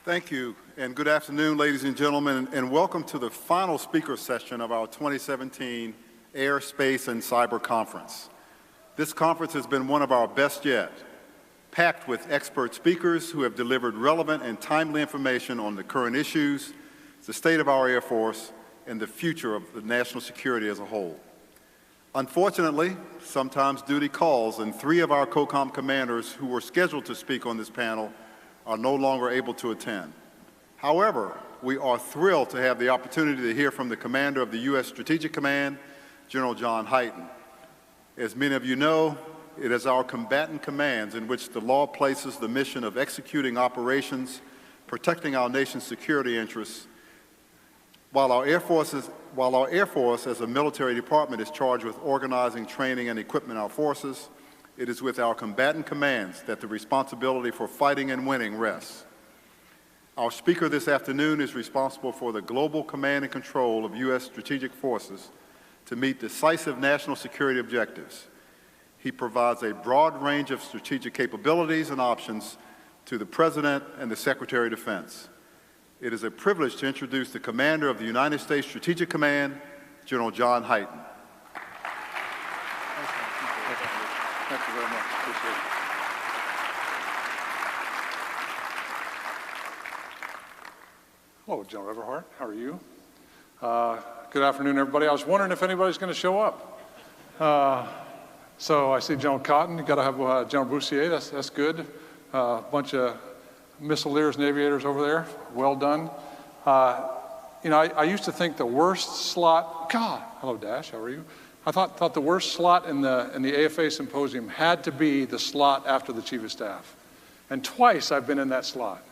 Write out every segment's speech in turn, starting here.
Thank you, and good afternoon, ladies and gentlemen, and welcome to the final speaker session of our 2017 Air, Space, and Cyber Conference. This conference has been one of our best yet, packed with expert speakers who have delivered relevant and timely information on the current issues, the state of our Air Force, and the future of the national security as a whole. Unfortunately, sometimes duty calls, and 3 of our COCOM commanders who were scheduled to speak on this panel are no longer able to attend. However, we are thrilled to have the opportunity to hear from the commander of the U.S. Strategic Command, General John Hyten. As many of you know, it is our combatant commands in which the law places the mission of executing operations, protecting our nation's security interests, while our Air Force as a military department is charged with organizing, training, and equipping our forces. It is with our combatant commands that the responsibility for fighting and winning rests. Our speaker this afternoon is responsible for the global command and control of U.S. strategic forces to meet decisive national security objectives. He provides a broad range of strategic capabilities and options to the President and the Secretary of Defense. It is a privilege to introduce the Commander of the United States Strategic Command, General John Hyten. Thank you very much. Appreciate it. Hello, General Everhart. How are you? Good afternoon, everybody. I was wondering if anybody's going to show up. So I see General Cotton. You got to have General Boussier. That's good. A bunch of missileers and aviators over there. Well done. You know, I used to think the worst slot. God, hello, Dash. How are you? I thought the worst slot in the AFA symposium had to be the slot after the Chief of Staff. And twice I've been in that slot.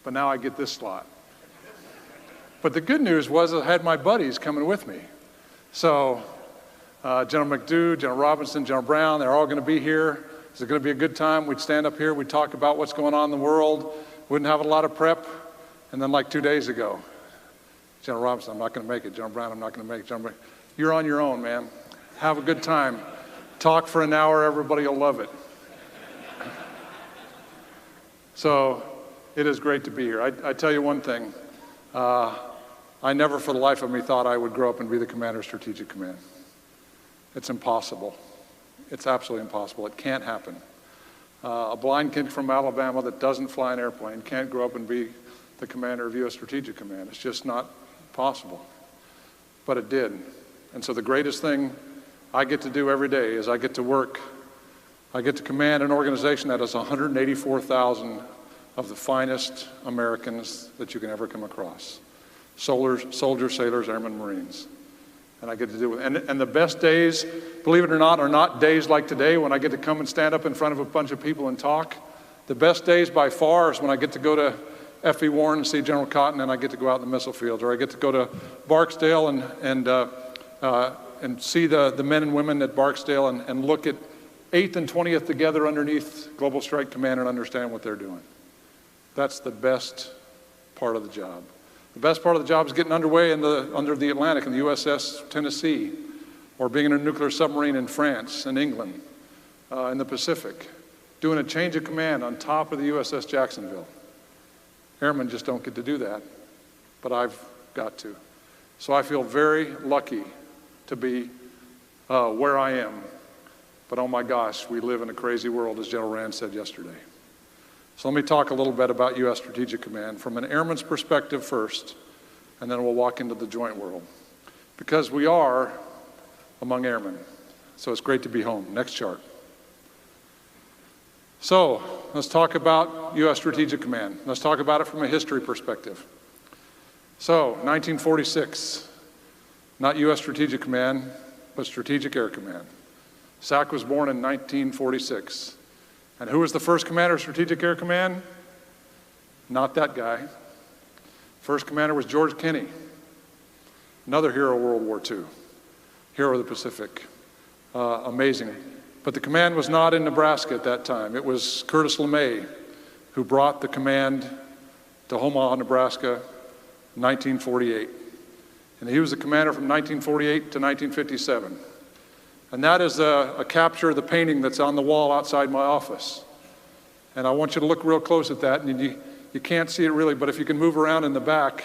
But now I get this slot. But the good news was I had my buddies coming with me. So General McDougall, General Robinson, General Brown, they're all going to be here. It's going to be a good time. We'd stand up here, we'd talk about what's going on in the world, wouldn't have a lot of prep. And then like 2 days ago, General Robinson, I'm not going to make it. General Brown, I'm not going to make it. General Brown, you're on your own, man. Have a good time. Talk for an hour, everybody will love it. So it is great to be here. I tell you one thing, I never for the life of me thought I would grow up and be the commander of Strategic Command. It's impossible. It's absolutely impossible. It can't happen. A blind kid from Alabama that doesn't fly an airplane can't grow up and be the commander of U.S. Strategic Command. It's just not possible. But it did. And so the greatest thing I get to do every day is I get to work. I get to command an organization that has 184,000 of the finest Americans that you can ever come across. Soldiers, sailors, airmen, Marines. And I get to do it. And the best days, believe it or not, are not days like today when I get to come and stand up in front of a bunch of people and talk. The best days by far is when I get to go to F.E. Warren and see General Cotton, and I get to go out in the missile fields, or I get to go to Barksdale and see the men and women at Barksdale and look at 8th and 20th together underneath Global Strike Command and understand what they're doing. That's the best part of the job. The best part of the job is getting underway under the Atlantic in the USS Tennessee, or being in a nuclear submarine in France and England, in the Pacific, doing a change of command on top of the USS Jacksonville. Airmen just don't get to do that, but I've got to. So I feel very lucky to be where I am. But oh my gosh, we live in a crazy world, as General Rand said yesterday. So let me talk a little bit about U.S. Strategic Command from an airman's perspective first, and then we'll walk into the joint world. Because we are among airmen, so it's great to be home. Next chart. So let's talk about U.S. Strategic Command. Let's talk about it from a history perspective. So 1946, not U.S. Strategic Command, but Strategic Air Command. SAC was born in 1946. And who was the first commander of Strategic Air Command? Not that guy. First commander was George Kenney, another hero of World War II, hero of the Pacific. Amazing. But the command was not in Nebraska at that time. It was Curtis LeMay who brought the command to Omaha, Nebraska, in 1948. And he was the commander from 1948 to 1957. And that is a capture of the painting that's on the wall outside my office. And I want you to look real close at that, and you can't see it really, but if you can move around in the back,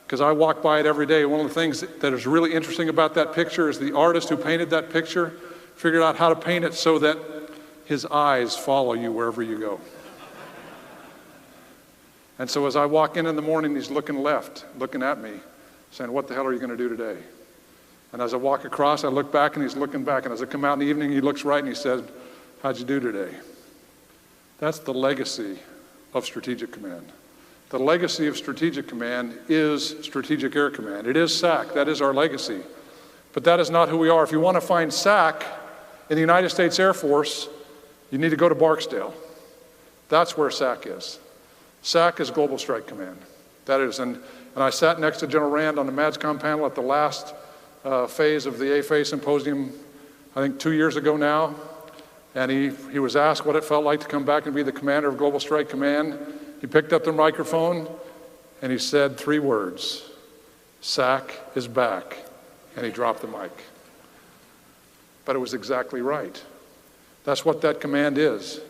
because I walk by it every day, one of the things that is really interesting about that picture is the artist who painted that picture figured out how to paint it so that his eyes follow you wherever you go. And so as I walk in the morning, he's looking left, looking at me, saying, what the hell are you going to do today? And as I walk across, I look back and he's looking back. And as I come out in the evening, he looks right and he says, how'd you do today? That's the legacy of Strategic Command. The legacy of Strategic Command is Strategic Air Command. It is SAC. That is our legacy. But that is not who we are. If you want to find SAC in the United States Air Force, you need to go to Barksdale. That's where SAC is. SAC is Global Strike Command. That is, and I sat next to General Rand on the MADSCOM panel at the last phase of the AFA symposium, I think 2 years ago now, and he was asked what it felt like to come back and be the commander of Global Strike Command. He picked up the microphone and he said 3 words, SAC is back, and he dropped the mic. But it was exactly right. That's what that command is.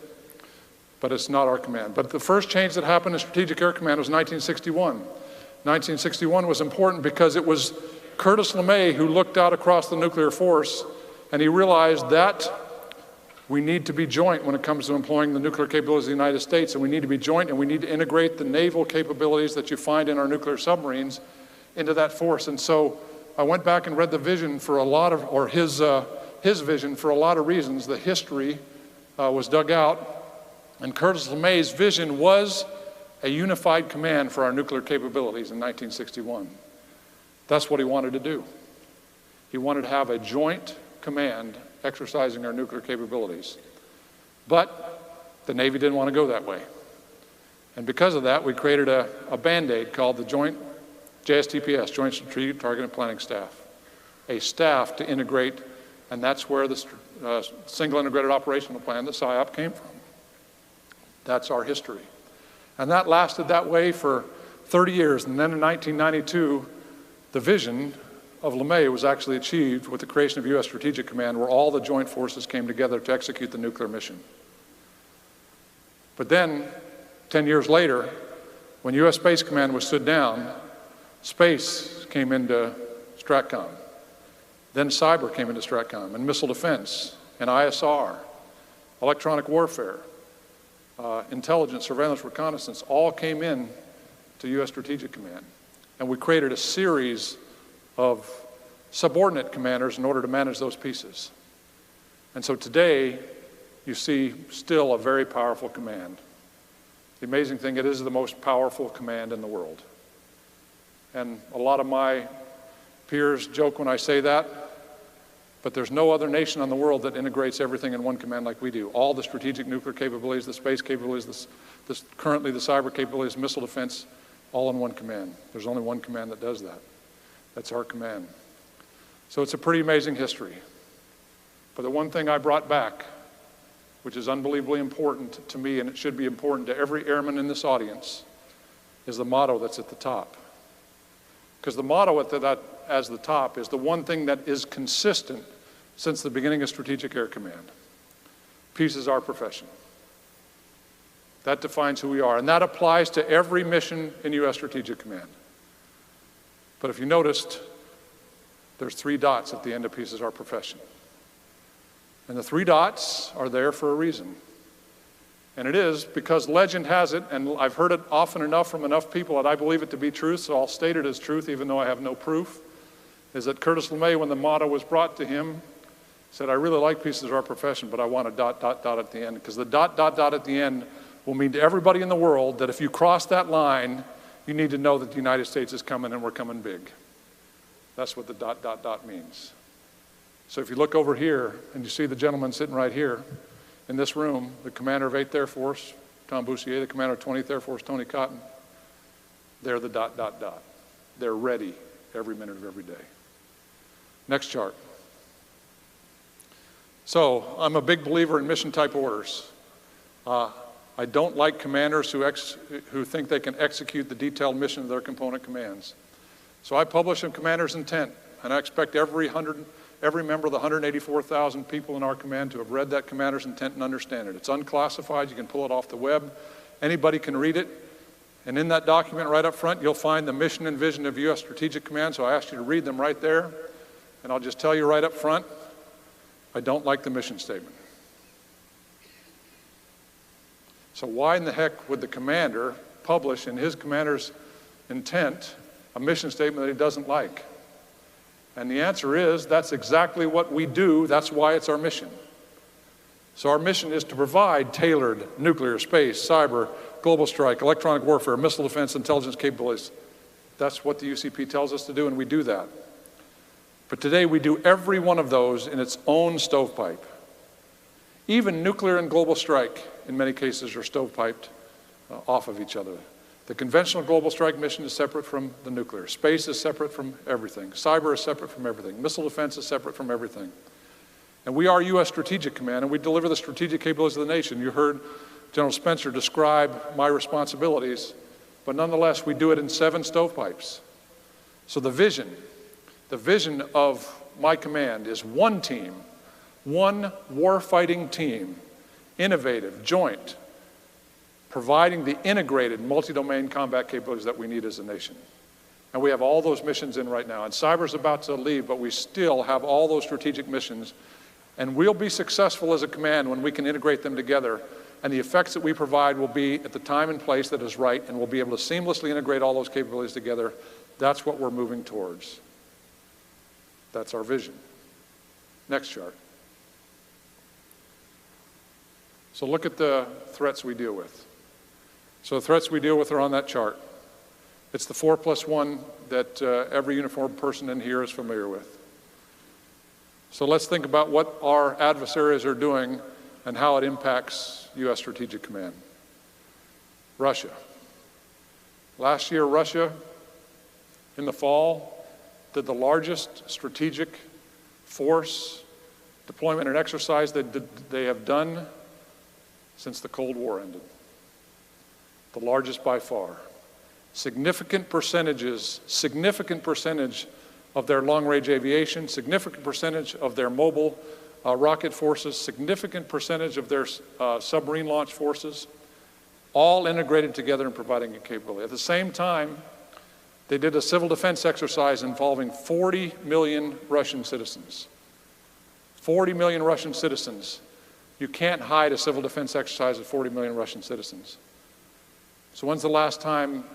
But it's not our command. But the first change that happened in Strategic Air Command was 1961. 1961 was important because it was Curtis LeMay who looked out across the nuclear force and he realized that we need to be joint when it comes to employing the nuclear capabilities of the United States, and we need to be joint and we need to integrate the naval capabilities that you find in our nuclear submarines into that force. And so I went back and read the vision for a lot of, or his vision for a lot of reasons. The history was dug out. And Curtis LeMay's vision was a unified command for our nuclear capabilities in 1961. That's what he wanted to do. He wanted to have a joint command exercising our nuclear capabilities. But the Navy didn't want to go that way. And because of that, we created a Band-Aid called the Joint JSTPS, Joint Strategic Target and Planning Staff, a staff to integrate, and that's where the Single Integrated Operational Plan, the SIOP, came from. That's our history. And that lasted that way for 30 years. And then in 1992, the vision of LeMay was actually achieved with the creation of U.S. Strategic Command, where all the joint forces came together to execute the nuclear mission. But then, 10 years later, when U.S. Space Command was stood down, space came into STRATCOM. Then cyber came into STRATCOM, and missile defense, and ISR, electronic warfare, intelligence, surveillance, reconnaissance, all came in to U.S. Strategic Command. And we created a series of subordinate commanders in order to manage those pieces. And so today, you see still a very powerful command. The amazing thing, it is the most powerful command in the world. And a lot of my peers joke when I say that, but there's no other nation on the world that integrates everything in one command like we do. All the strategic nuclear capabilities, the space capabilities, currently the cyber capabilities, missile defense, all in one command. There's only one command that does that. That's our command. So it's a pretty amazing history. But the one thing I brought back, which is unbelievably important to me, and it should be important to every airman in this audience, is the motto that's at the top. Because the motto at as the top is the one thing that is consistent since the beginning of Strategic Air Command. Peace is our profession. That defines who we are, and that applies to every mission in U.S. Strategic Command. But if you noticed, there's 3 dots at the end of peace is our profession. And the 3 dots are there for a reason. And it is because legend has it, and I've heard it often enough from enough people that I believe it to be truth, so I'll state it as truth even though I have no proof, is that Curtis LeMay, when the motto was brought to him, said, I really like peace is our profession, but I want a ... at the end, because the ... at the end will mean to everybody in the world that if you cross that line, you need to know that the United States is coming and we're coming big. That's what the ... means. So if you look over here and you see the gentleman sitting right here in this room, the commander of 8th Air Force, Tom Boussier, the commander of 20th Air Force, Tony Cotton, they're the ... They're ready every minute of every day. Next chart. So I'm a big believer in mission type orders. I don't like commanders who think they can execute the detailed mission of their component commands. So I publish a commander's intent, and I expect every member of the 184,000 people in our command to have read that commander's intent and understand it. It's unclassified. You can pull it off the web. Anybody can read it, And in that document right up front, you'll find the mission and vision of U.S. Strategic Command, so I asked you to read them right there. And I'll just tell you right up front, I don't like the mission statement. So why in the heck would the commander publish in his commander's intent a mission statement that he doesn't like? And the answer is, that's exactly what we do. That's why it's our mission. So our mission is to provide tailored nuclear, space, cyber, global strike, electronic warfare, missile defense, intelligence capabilities. That's what the UCP tells us to do, and we do that. But today we do every one of those in its own stovepipe. Even nuclear and global strike, in many cases, are stovepiped off of each other. The conventional global strike mission is separate from the nuclear. Space is separate from everything. Cyber is separate from everything. Missile defense is separate from everything. And we are U.S. Strategic Command, and we deliver the strategic capabilities of the nation. You heard General Spencer describe my responsibilities, but nonetheless, we do it in 7 stovepipes. So the vision of my command is one team, one war-fighting team, innovative, joint, providing the integrated multi-domain combat capabilities that we need as a nation. And we have all those missions in right now. And cyber's about to leave, but we still have all those strategic missions. And we'll be successful as a command when we can integrate them together. And the effects that we provide will be at the time and place that is right, and we'll be able to seamlessly integrate all those capabilities together. That's what we're moving towards. That's our vision. Next chart. So look at the threats we deal with. So the threats we deal with are on that chart. It's the 4+1 that every uniformed person in here is familiar with. So let's think about what our adversaries are doing and how it impacts U.S. Strategic Command. Russia. Last year, Russia, in the fall, did the largest strategic force deployment and exercise that they have done since the Cold War ended. The largest by far. Significant percentage of their long-range aviation, significant percentage of their mobile rocket forces, significant percentage of their submarine launch forces, all integrated together and providing a capability. At the same time, they did a civil defense exercise involving 40 million Russian citizens. 40 million Russian citizens. You can't hide a civil defense exercise of 40 million Russian citizens. So when's the last time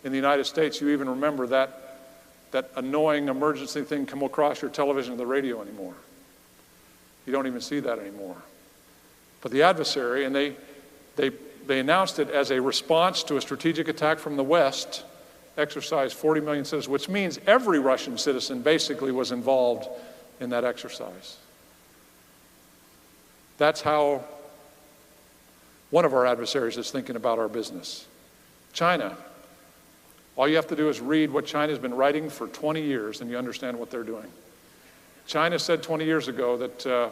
in the United States you even remember that annoying emergency thing come across your television or the radio anymore? You don't even see that anymore. But the adversary, and they announced it as a response to a strategic attack from the West, exercised 40 million citizens, which means every Russian citizen basically was involved in that exercise. That's how one of our adversaries is thinking about our business. China. All you have to do is read what China's been writing for 20 years and you understand what they're doing. China said 20 years ago that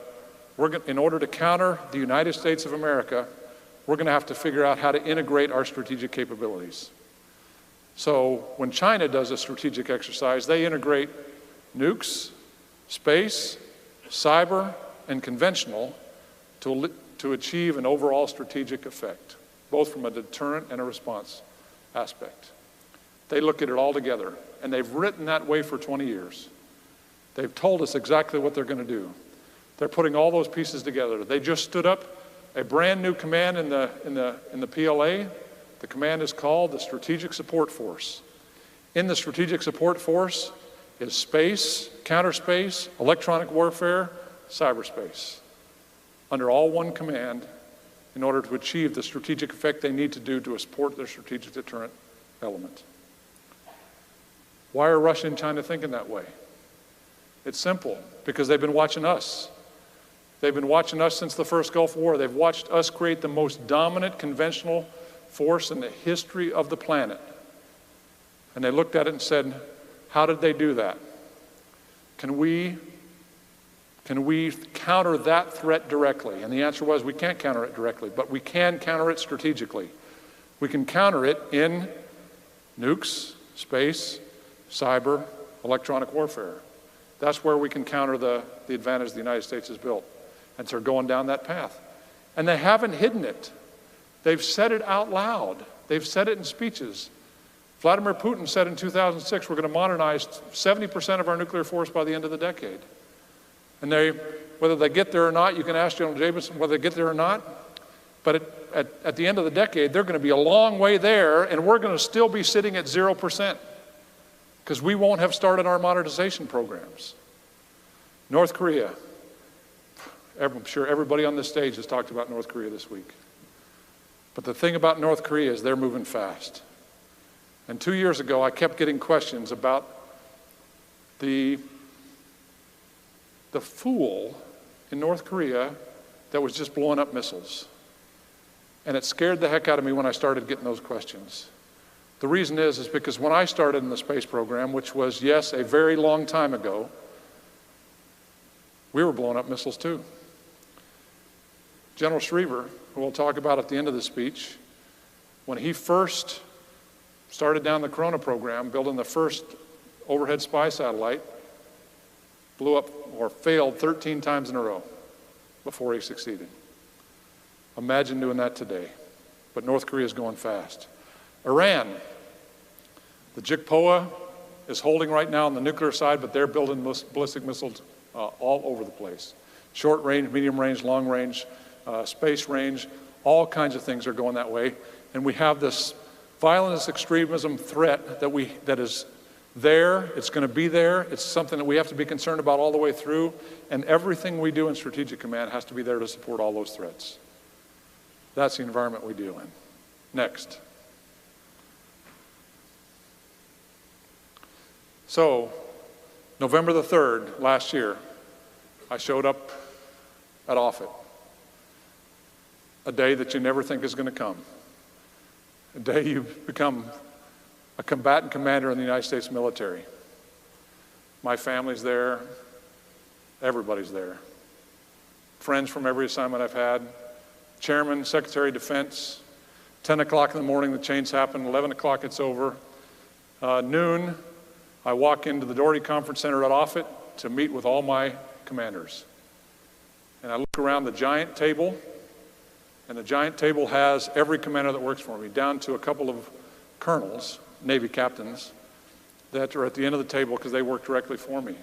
in order to counter the United States of America, we're going to have to figure out how to integrate our strategic capabilities. So when China does a strategic exercise, they integrate nukes, space, cyber, and conventional to achieve an overall strategic effect, both from a deterrent and a response aspect. They look at it all together, and they've written that way for 20 years. They've told us exactly what they're going to do. They're putting all those pieces together. They just stood up a brand new command in the PLA. The command is called the Strategic Support Force. In the Strategic Support Force is space, counterspace, electronic warfare, cyberspace, under all one command in order to achieve the strategic effect they need to do to support their strategic deterrent element. Why are Russia and China thinking that way? It's simple, because they've been watching us. They've been watching us since the first Gulf War. They've watched us create the most dominant conventional force in the history of the planet. And they looked at it and said, how did they do that? Can we counter that threat directly? And the answer was, we can't counter it directly, but we can counter it strategically. We can counter it in nukes, space, cyber, electronic warfare. That's where we can counter the advantage the United States has built. And so they're going down that path. And they haven't hidden it. They've said it out loud. They've said it in speeches. Vladimir Putin said in 2006, we're going to modernize 70% of our nuclear force by the end of the decade. And whether they get there or not, you can ask General Jameson whether they get there or not, but at the end of the decade, they're going to be a long way there, and we're going to still be sitting at 0% because we won't have started our modernization programs. North Korea. I'm sure everybody on this stage has talked about North Korea this week. But the thing about North Korea is they're moving fast. And 2 years ago, I kept getting questions about the fool in North Korea that was just blowing up missiles. And it scared the heck out of me when I started getting those questions. The reason is because when I started in the space program, which was, yes, a very long time ago, we were blowing up missiles too. General Schriever, who we'll talk about at the end of the speech, when he first started down the Corona program, building the first overhead spy satellite, blew up or failed 13 times in a row before he succeeded. Imagine doing that today. But North Korea is going fast. Iran, the JICPOA is holding right now on the nuclear side, but they're building ballistic missiles all over the place. Short range, medium range, long range, space range, all kinds of things are going that way. And we have this violence extremism threat that is there, it's going to be there, it's something that we have to be concerned about all the way through, and everything we do in Strategic Command has to be there to support all those threats. That's the environment we deal in. Next. So, November the 3rd, last year, I showed up at Offutt. A day that you never think is going to come. A day you become a combatant commander in the United States military. My family's there, everybody's there. Friends from every assignment I've had, Chairman, Secretary of Defense, 10 o'clock in the morning the change happened, 11 o'clock it's over. Noon, I walk into the Doherty Conference Center at Offutt to meet with all my commanders. And I look around the giant table, and the giant table has every commander that works for me, down to a couple of colonels, Navy captains, that are at the end of the table because they work directly for me.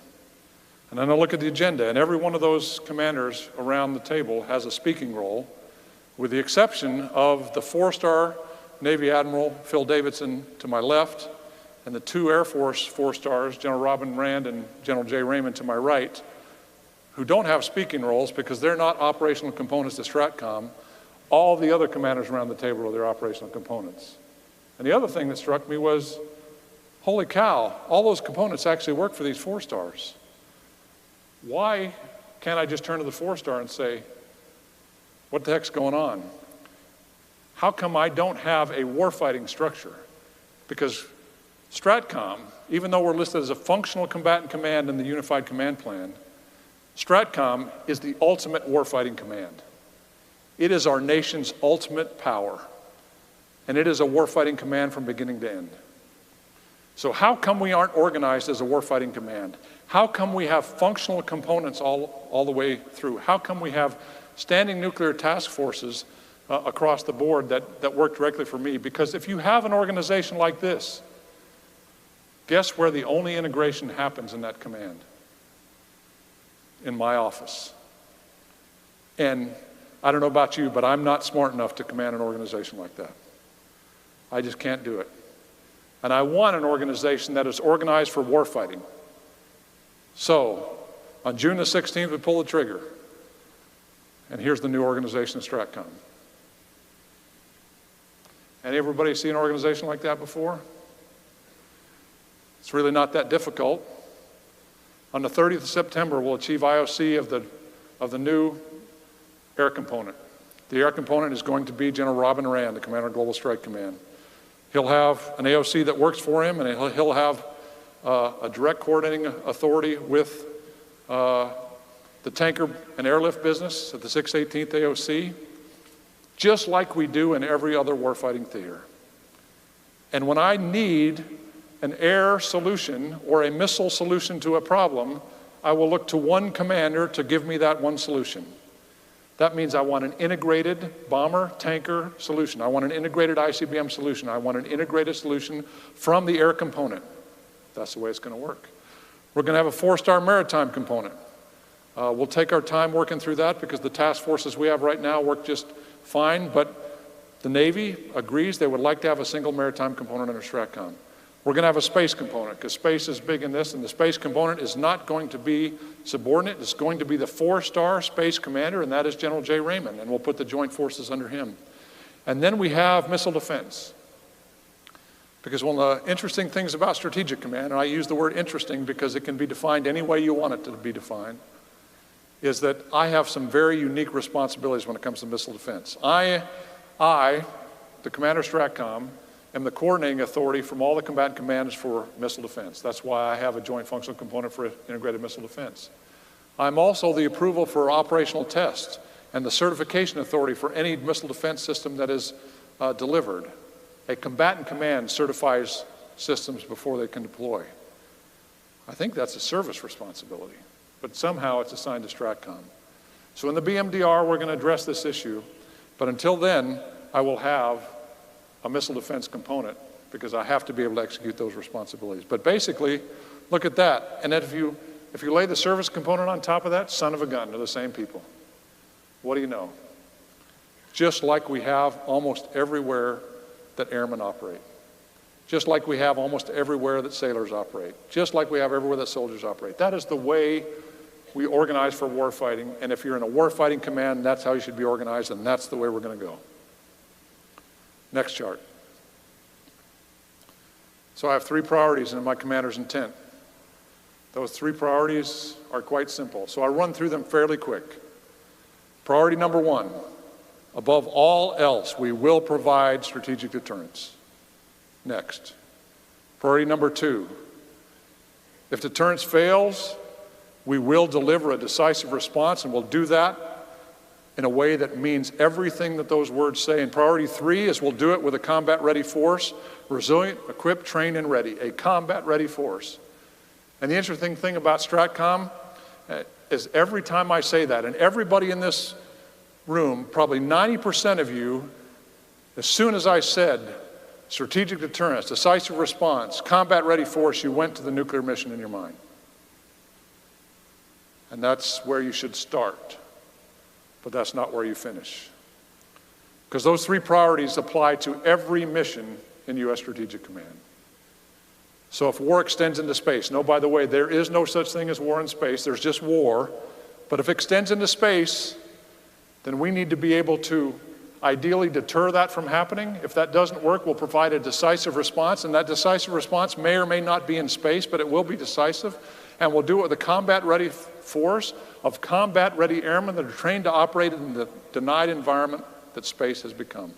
And then I look at the agenda, and every one of those commanders around the table has a speaking role, with the exception of the 4-star Navy Admiral Phil Davidson to my left, and the 2 Air Force 4-stars, General Robin Rand and General Jay Raymond to my right, who don't have speaking roles because they're not operational components to STRATCOM. All the other commanders around the table are their operational components. And the other thing that struck me was, holy cow, all those components actually work for these 4-stars. Why can't I just turn to the 4-star and say, what the heck's going on? How come I don't have a warfighting structure? Because STRATCOM, even though we're listed as a functional combatant command in the Unified Command Plan, STRATCOM is the ultimate warfighting command. It is our nation's ultimate power, and it is a warfighting command from beginning to end. So how come we aren't organized as a warfighting command? How come we have functional components all the way through? How come we have standing nuclear task forces across the board that work directly for me? Because if you have an organization like this, guess where the only integration happens in that command? In my office. And I don't know about you, but I'm not smart enough to command an organization like that. I just can't do it. And I want an organization that is organized for warfighting. So, on June the 16th, we pull the trigger. And here's the new organization of STRATCOM. Everybody see an organization like that before? It's really not that difficult. On the 30th of September, we'll achieve IOC of the new air component. The air component is going to be General Robin Rand, the Commander of Global Strike Command. He'll have an AOC that works for him, and he'll have a direct coordinating authority with the tanker and airlift business at the 618th AOC, just like we do in every other warfighting theater. And when I need an air solution or a missile solution to a problem, I will look to one commander to give me that one solution. That means I want an integrated bomber tanker solution. I want an integrated ICBM solution. I want an integrated solution from the air component. That's the way it's going to work. We're going to have a 4-star maritime component. We'll take our time working through that because the task forces we have right now work just fine, but the Navy agrees they would like to have a single maritime component under STRATCOM. We're going to have a space component because space is big in this, and the space component is not going to be subordinate. It's going to be the 4-star space commander, and that is General J. Raymond, and we'll put the joint forces under him. And then we have missile defense. Because one of the interesting things about Strategic Command, and I use the word interesting because it can be defined any way you want it to be defined, is that I have some very unique responsibilities when it comes to missile defense. I, the Commander STRATCOM, am the coordinating authority from all the combatant commands for missile defense. That's why I have a joint functional component for integrated missile defense. I'm also the approval for operational tests and the certification authority for any missile defense system that is delivered. A combatant command certifies systems before they can deploy. I think that's a service responsibility, but somehow it's assigned to STRATCOM. So in the BMDR, we're going to address this issue, but until then, I will have a missile defense component because I have to be able to execute those responsibilities. But basically, look at that. And if you lay the service component on top of that, son of a gun, they're the same people. What do you know? Just like we have almost everywhere that airmen operate. Just like we have almost everywhere that sailors operate. Just like we have everywhere that soldiers operate. That is the way we organize for warfighting. And if you're in a warfighting command, that's how you should be organized, and that's the way we're going to go. Next chart. So I have 3 priorities in my commander's intent. Those 3 priorities are quite simple. So I run through them fairly quick. Priority number 1, above all else, we will provide strategic deterrence. Next. Priority number 2, if deterrence fails, we will deliver a decisive response, and we'll do that in a way that means everything that those words say. And priority 3 is we'll do it with a combat-ready force, resilient, equipped, trained, and ready, a combat-ready force. And the interesting thing about STRATCOM is every time I say that, and everybody in this room, probably 90% of you, as soon as I said strategic deterrence, decisive response, combat-ready force, you went to the nuclear mission in your mind. And that's where you should start. But that's not where you finish. Because those 3 priorities apply to every mission in U.S. Strategic Command. So if war extends into space, no, by the way, there is no such thing as war in space, there's just war. But if it extends into space, then we need to be able to ideally deter that from happening. If that doesn't work, we'll provide a decisive response, and that decisive response may or may not be in space, but it will be decisive. And we'll do it with a combat-ready force of combat-ready airmen that are trained to operate in the denied environment that space has become.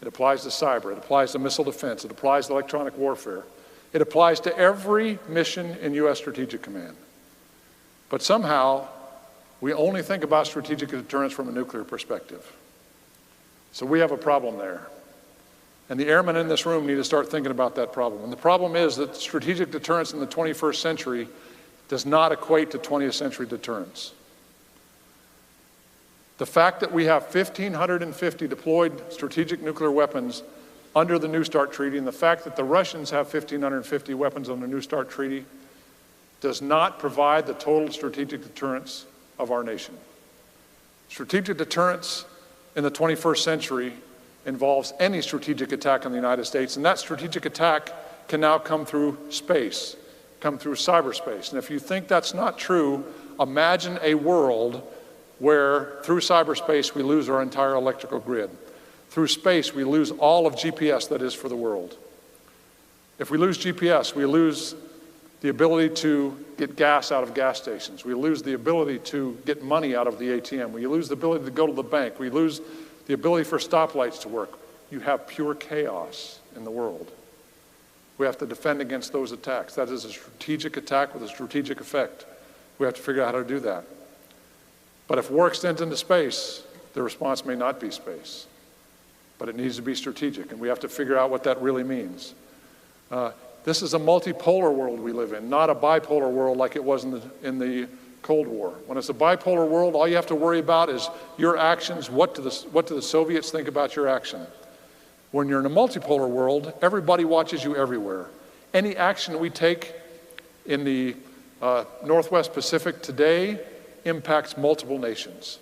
It applies to cyber, it applies to missile defense, it applies to electronic warfare. It applies to every mission in U.S. Strategic Command. But somehow, we only think about strategic deterrence from a nuclear perspective. So we have a problem there. And the airmen in this room need to start thinking about that problem. And the problem is that strategic deterrence in the 21st century does not equate to 20th century deterrence. The fact that we have 1,550 deployed strategic nuclear weapons under the New START Treaty, and the fact that the Russians have 1,550 weapons on the New START Treaty, does not provide the total strategic deterrence of our nation. Strategic deterrence in the 21st century involves any strategic attack on the United States, and that strategic attack can now come through space, come through cyberspace. And if you think that's not true, imagine a world where through cyberspace we lose our entire electrical grid. Through space we lose all of GPS that is for the world. If we lose GPS, we lose the ability to get gas out of gas stations. We lose the ability to get money out of the ATM. We lose the ability to go to the bank. We lose the ability for stoplights to work. You have pure chaos in the world. We have to defend against those attacks. That is a strategic attack with a strategic effect. We have to figure out how to do that. But if war extends into space, the response may not be space, but it needs to be strategic, and we have to figure out what that really means. This is a multipolar world we live in, not a bipolar world like it was in the Cold War. When it's a bipolar world, all you have to worry about is your actions. What do the Soviets think about your action? When you're in a multipolar world, everybody watches you everywhere. Any action we take in the Northwest Pacific today impacts multiple nations.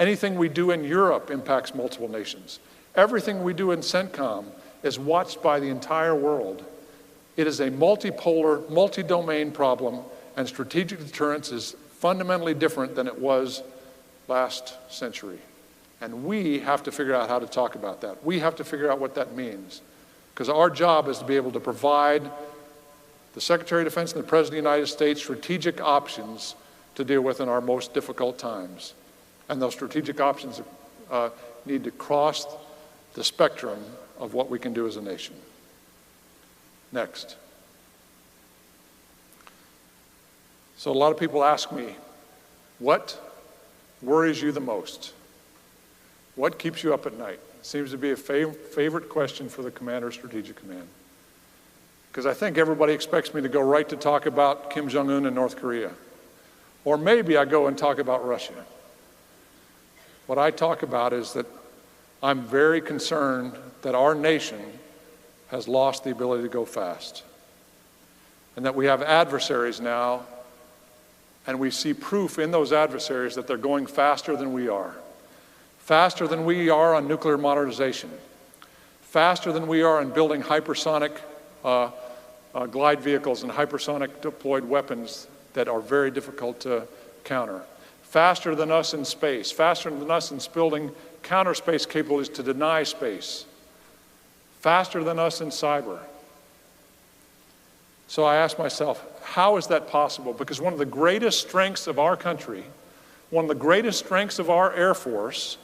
Anything we do in Europe impacts multiple nations. Everything we do in CENTCOM is watched by the entire world. It is a multipolar, multi-domain problem, and strategic deterrence is fundamentally different than it was last century. And we have to figure out how to talk about that. We have to figure out what that means. Because our job is to be able to provide the Secretary of Defense and the President of the United States strategic options to deal with in our most difficult times. And those strategic options need to cross the spectrum of what we can do as a nation. Next. So a lot of people ask me, what worries you the most? What keeps you up at night? It seems to be a favorite question for the Commander of Strategic Command. Because I think everybody expects me to go right to talk about Kim Jong-un and North Korea. Or maybe I go and talk about Russia. What I talk about is that I'm very concerned that our nation has lost the ability to go fast. And that we have adversaries now, and we see proof in those adversaries that they're going faster than we are. Faster than we are on nuclear modernization. Faster than we are in building hypersonic glide vehicles and hypersonic deployed weapons that are very difficult to counter. Faster than us in space. Faster than us in building counter space capabilities to deny space. Faster than us in cyber. So I ask myself, how is that possible? Because one of the greatest strengths of our country, one of the greatest strengths of our Air Force,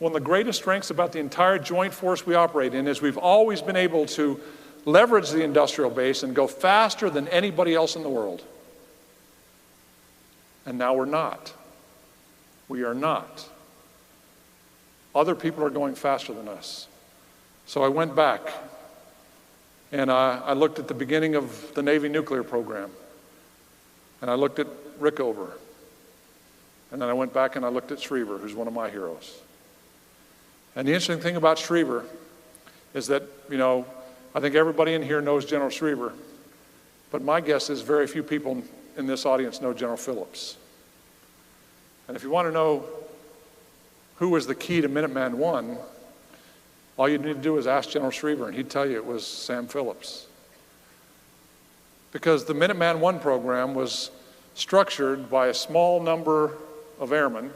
one of the greatest strengths about the entire joint force we operate in is we've always been able to leverage the industrial base and go faster than anybody else in the world. And now we're not. We are not. Other people are going faster than us. So I went back and I looked at the beginning of the Navy nuclear program. And I looked at Rickover. And then I went back and I looked at Schriever, who's one of my heroes. And the interesting thing about Schriever is that, I think everybody in here knows General Schriever, but my guess is very few people in this audience know General Phillips. And if you want to know who was the key to Minuteman I, all you need to do is ask General Schriever, and he'd tell you it was Sam Phillips. Because the Minuteman I program was structured by a small number of airmen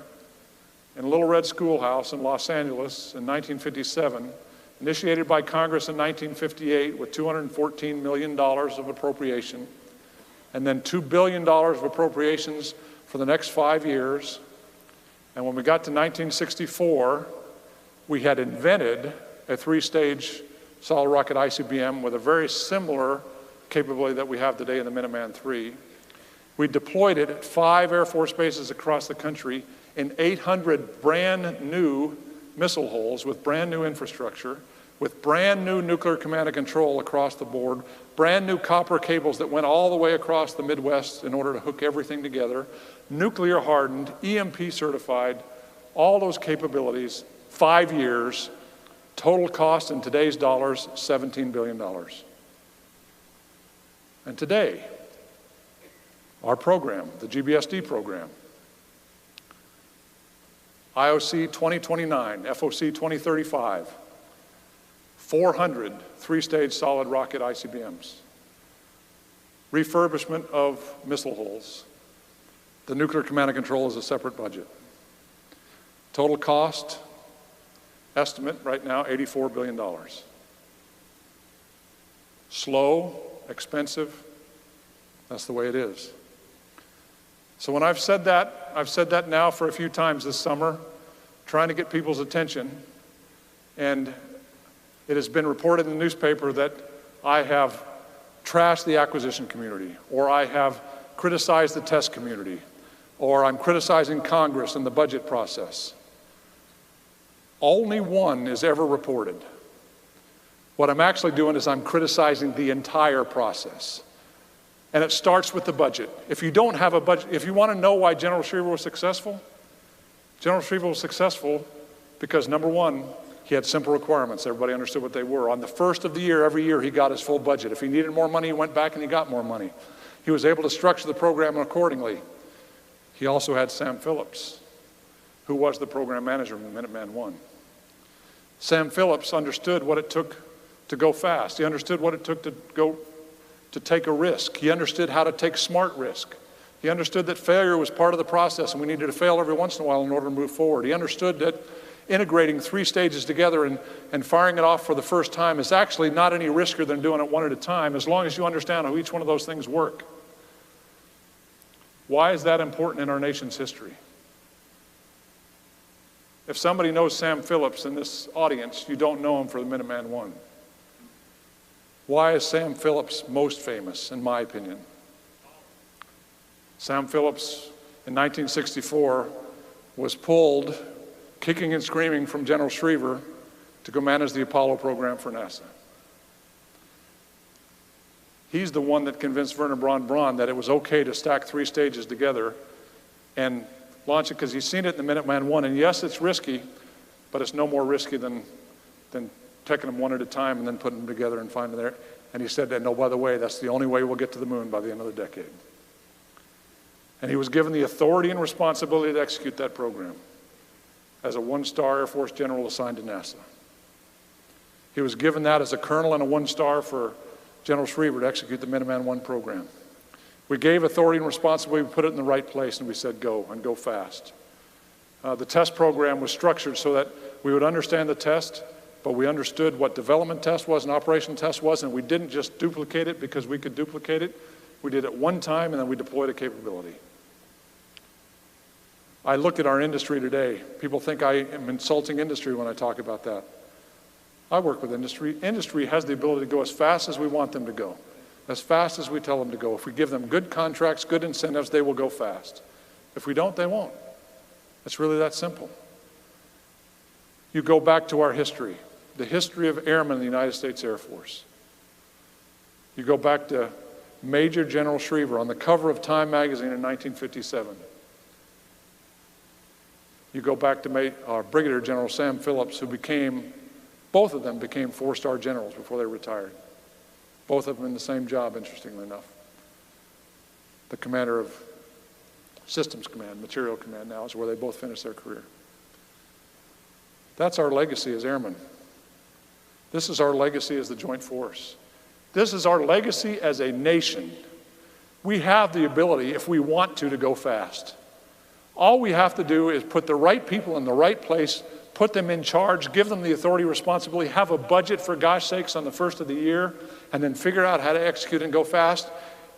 in a little red schoolhouse in Los Angeles in 1957, initiated by Congress in 1958 with $214 million of appropriation, and then $2 billion of appropriations for the next 5 years. And when we got to 1964, we had invented a 3-stage solid rocket ICBM with a very similar capability that we have today in the Minuteman III. We deployed it at 5 Air Force bases across the country in 800 brand new missile holes with brand new infrastructure, with brand new nuclear command and control across the board, brand new copper cables that went all the way across the Midwest in order to hook everything together, nuclear hardened, EMP certified, all those capabilities, 5 years, total cost in today's dollars, $17 billion. And today, our program, the GBSD program, IOC 2029, FOC 2035, 400 3-stage solid rocket ICBMs, refurbishment of missile holes. The nuclear command and control is a separate budget. Total cost estimate right now, $84 billion. Slow, expensive, that's the way it is. So when I've said that now for a few times this summer, trying to get people's attention, and it has been reported in the newspaper that I have trashed the acquisition community, or I have criticized the test community, or I'm criticizing Congress and the budget process. Only one is ever reported. What I'm actually doing is I'm criticizing the entire process. And it starts with the budget. If you don't have a budget, if you want to know why General Schriever was successful was successful because, number one, he had simple requirements. Everybody understood what they were. On the first of the year, every year, he got his full budget. If he needed more money, he went back and he got more money. He was able to structure the program accordingly. He also had Sam Phillips, who was the program manager of Minuteman I. Sam Phillips understood what it took to go fast. He understood what it took to take a risk. He understood how to take smart risk. He understood that failure was part of the process and we needed to fail every once in a while in order to move forward. He understood that integrating 3 stages together and firing it off for the first time is actually not any riskier than doing it one at a time, as long as you understand how each one of those things work. Why is that important in our nation's history? If somebody knows Sam Phillips in this audience, you don't know him for the Minuteman I. Why is Sam Phillips most famous, in my opinion? Sam Phillips, in 1964, was pulled, kicking and screaming, from General Schriever to go manage the Apollo program for NASA. He's the one that convinced Werner Braun that it was okay to stack 3 stages together and launch it, because he's seen it in the Minuteman I. And yes, it's risky, but it's no more risky than taking them one at a time and then putting them together and finding there. And he said that, no, by the way, that's the only way we'll get to the moon by the end of the decade. And he was given the authority and responsibility to execute that program as a 1-star Air Force general assigned to NASA. He was given that as a colonel and a 1-star for General Schriever to execute the Minuteman I program. We gave authority and responsibility, we put it in the right place, and we said go, and go fast. The test program was structured so that we would understand the test, but we understood what development test was and operation test was, and we didn't just duplicate it because we could duplicate it. We did it one time, and then we deployed a capability. I look at our industry today. People think I am insulting industry when I talk about that. I work with industry. Industry has the ability to go as fast as we want them to go, as fast as we tell them to go. If we give them good contracts, good incentives, they will go fast. If we don't, they won't. It's really that simple. You go back to our history, the history of airmen in the United States Air Force. You go back to Major General Schriever on the cover of Time magazine in 1957. You go back to Brigadier General Sam Phillips, who both of them became 4-star generals before they retired. Both of them in the same job, interestingly enough. The commander of Systems Command, Material Command now, is where they both finished their career. That's our legacy as airmen. This is our legacy as the Joint Force. This is our legacy as a nation. We have the ability, if we want to go fast. All we have to do is put the right people in the right place, put them in charge, give them the authority, responsibility, have a budget, for gosh sakes, on the first of the year, and then figure out how to execute and go fast.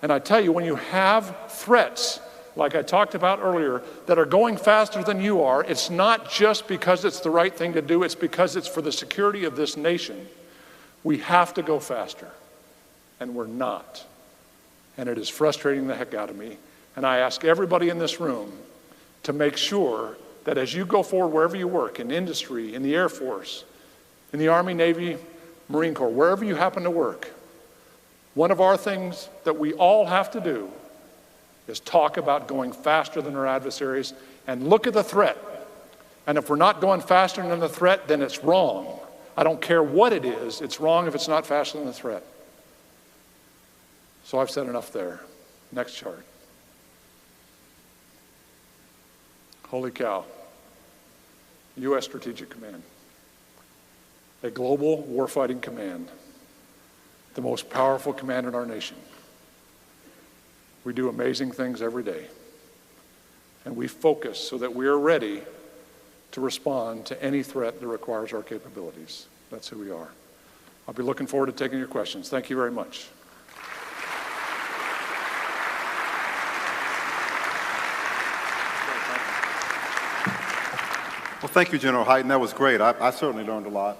And I tell you, when you have threats, like I talked about earlier, that are going faster than you are, it's not just because it's the right thing to do, it's because it's for the security of this nation. We have to go faster, and we're not. And it is frustrating the heck out of me. And I ask everybody in this room to make sure that as you go forward wherever you work, in industry, in the Air Force, in the Army, Navy, Marine Corps, wherever you happen to work, one of our things that we all have to do is talk about going faster than our adversaries and look at the threat. And if we're not going faster than the threat, then it's wrong. I don't care what it is, it's wrong if it's not faster than the threat. So I've said enough there. Next chart. Holy cow. U.S. Strategic Command. A global warfighting command. The most powerful command in our nation. We do amazing things every day. And we focus so that we are ready to respond to any threat that requires our capabilities. That's who we are. I'll be looking forward to taking your questions. Thank you very much. Well, thank you, General Hyten. That was great. I certainly learned a lot.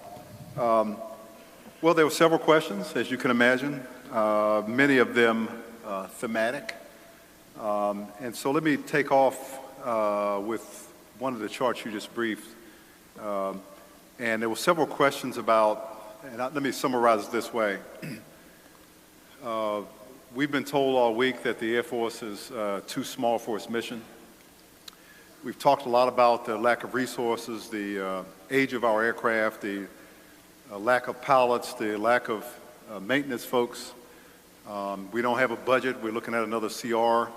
Well, there were several questions, as you can imagine, many of them thematic. And so let me take off with one of the charts you just briefed. And there were several questions about, and let me summarize it this way. We've been told all week that the Air Force is too small for its mission. We've talked a lot about the lack of resources, the age of our aircraft, the lack of pilots, the lack of maintenance folks. We don't have a budget. We're looking at another CR.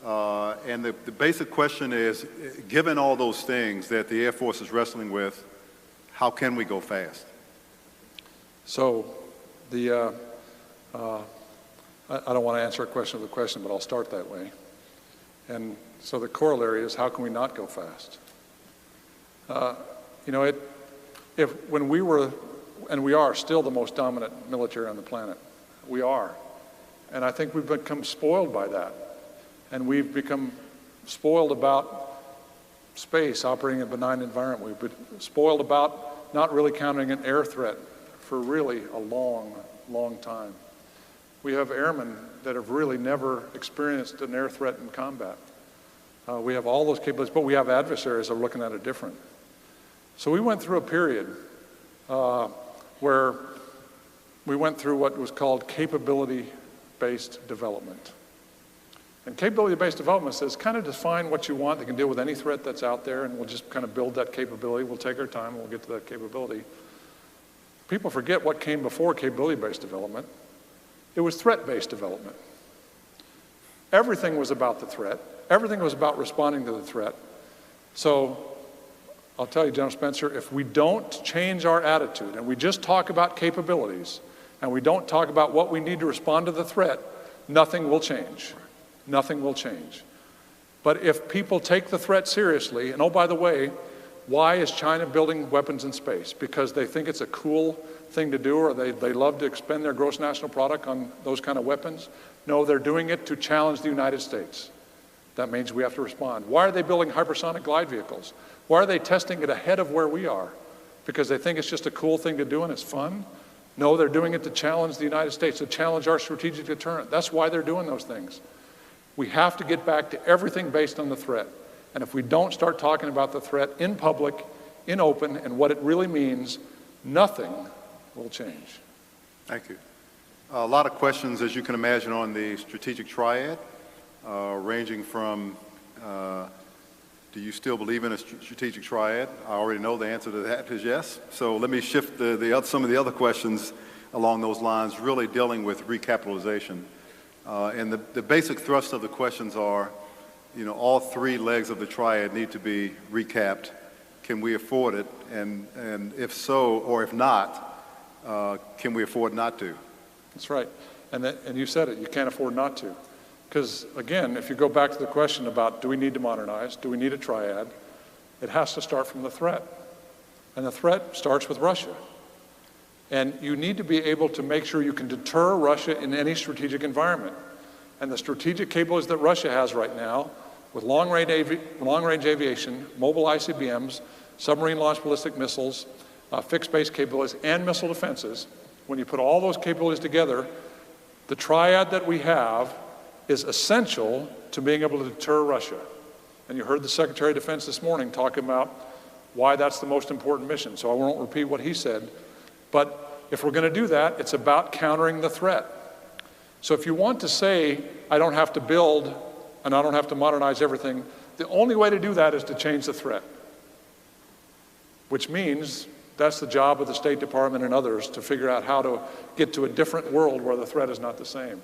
And the basic question is, given all those things that the Air Force is wrestling with, how can we go fast? So I don't want to answer a question with a question, but I'll start that way. And so the corollary is, how can we not go fast? When we were, and we are still the most dominant military on the planet, we are. And I think we've become spoiled by that. And we've become spoiled about space operating in a benign environment. We've been spoiled about not really countering an air threat for really a long, long time. We have airmen that have really never experienced an air threat in combat. We have all those capabilities, but we have adversaries that are looking at it different. So we went through a period where we went through what was called capability-based development. And capability-based development says kind of define what you want that can deal with any threat that's out there, and we'll just kind of build that capability. We'll take our time, and we'll get to that capability. People forget what came before capability-based development. It was threat-based development. Everything was about the threat. Everything was about responding to the threat. So I'll tell you, General Spencer, if we don't change our attitude and we just talk about capabilities and we don't talk about what we need to respond to the threat, nothing will change. Nothing will change. But if people take the threat seriously, and oh, by the way, why is China building weapons in space? Because they think it's a cool thing to do, or they love to expend their gross national product on those kind of weapons? No, they're doing it to challenge the United States. That means we have to respond. Why are they building hypersonic glide vehicles? Why are they testing it ahead of where we are? Because they think it's just a cool thing to do and it's fun? No, they're doing it to challenge the United States, to challenge our strategic deterrent. That's why they're doing those things. We have to get back to everything based on the threat. And if we don't start talking about the threat in public, in open, and what it really means, nothing will change. Thank you. A lot of questions, as you can imagine, on the strategic triad, ranging from, do you still believe in a strategic triad? I already know the answer to that is yes. So let me shift some of the other questions along those lines, really dealing with recapitalization. And the basic thrust of the questions are, all three legs of the triad need to be recapped. Can we afford it? And if so, or if not, can we afford not to? That's right. And you said it, you can't afford not to. Because again, if you go back to the question about do we need to modernize, do we need a triad, it has to start from the threat. And the threat starts with Russia. And you need to be able to make sure you can deter Russia in any strategic environment. And the strategic capabilities that Russia has right now, with long-range aviation, mobile ICBMs, submarine-launched ballistic missiles, fixed-base capabilities, and missile defenses, when you put all those capabilities together, the triad that we have is essential to being able to deter Russia. And you heard the Secretary of Defense this morning talking about why that's the most important mission, so I won't repeat what he said. But if we're going to do that, it's about countering the threat. So if you want to say, I don't have to build and I don't have to modernize everything, the only way to do that is to change the threat. Which means that's the job of the State Department and others to figure out how to get to a different world where the threat is not the same.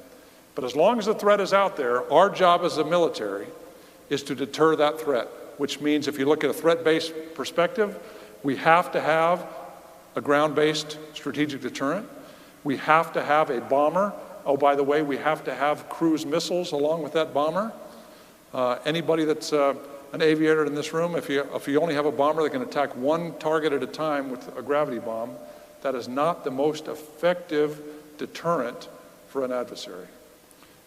But as long as the threat is out there, our job as a military is to deter that threat, which means if you look at a threat-based perspective, we have to have a ground-based strategic deterrent. We have to have a bomber. Oh, by the way, we have to have cruise missiles along with that bomber. Anybody that's an aviator in this room, if you only have a bomber that can attack one target at a time with a gravity bomb, that is not the most effective deterrent for an adversary.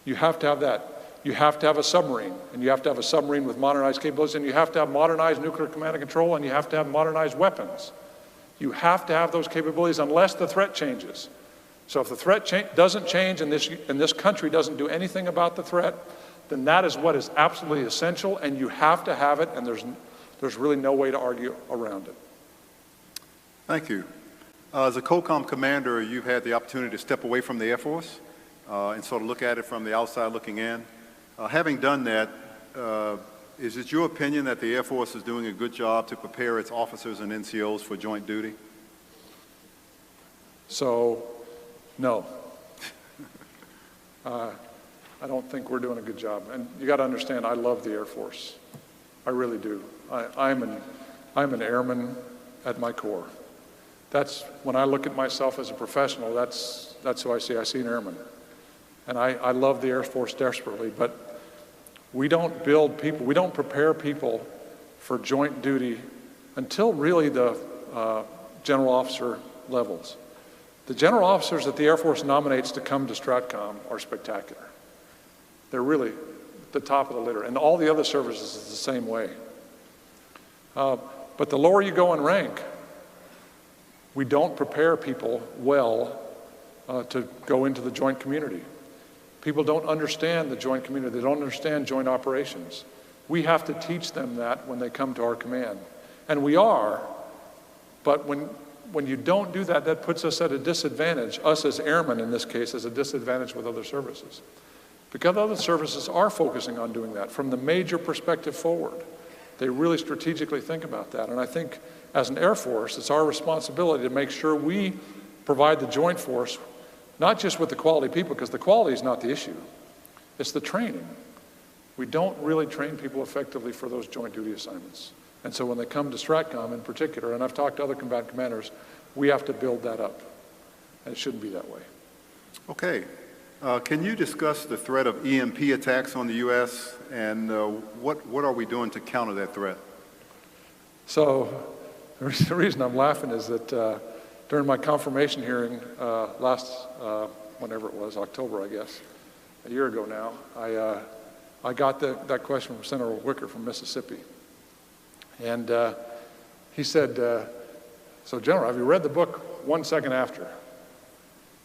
You have to have that. You have to have a submarine, and you have to have a submarine with modernized capabilities, and you have to have modernized nuclear command and control, and you have to have modernized weapons. You have to have those capabilities unless the threat changes. So if the threat doesn't change and this country doesn't do anything about the threat, then that is what is absolutely essential, and you have to have it, and there's really no way to argue around it. Thank you. As a COCOM commander, you've had the opportunity to step away from the Air Force and sort of look at it from the outside looking in. Having done that, is it your opinion that the Air Force is doing a good job to prepare its officers and NCOs for joint duty? So, no. I don't think we're doing a good job. And you got to understand, I love the Air Force. I really do. I'm an airman at my core. That's, when I look at myself as a professional, that's who I see. I see an airman. And I love the Air Force desperately, but we don't build people, we don't prepare people for joint duty until really the general officer levels. The general officers that the Air Force nominates to come to STRATCOM are spectacular. They're really the top of the litter, and all the other services is the same way. But the lower you go in rank, we don't prepare people well to go into the joint community. People don't understand the joint community. They don't understand joint operations. We have to teach them that when they come to our command. And we are, but when you don't do that, that puts us at a disadvantage, us as airmen in this case, as a disadvantage with other services. Because other services are focusing on doing that from the major perspective forward. They really strategically think about that. And I think as an Air Force, it's our responsibility to make sure we provide the joint force, not just with the quality people, because the quality is not the issue. It's the training. We don't really train people effectively for those joint duty assignments. And so when they come to STRATCOM in particular, and I've talked to other combatant commanders, we have to build that up. And it shouldn't be that way. Okay. Can you discuss the threat of EMP attacks on the U.S. and what are we doing to counter that threat? So the reason I'm laughing is that during my confirmation hearing last, whenever it was, October, I guess, a year ago now, I got that question from Senator Wicker from Mississippi. And he said, so General, have you read the book 1 second after?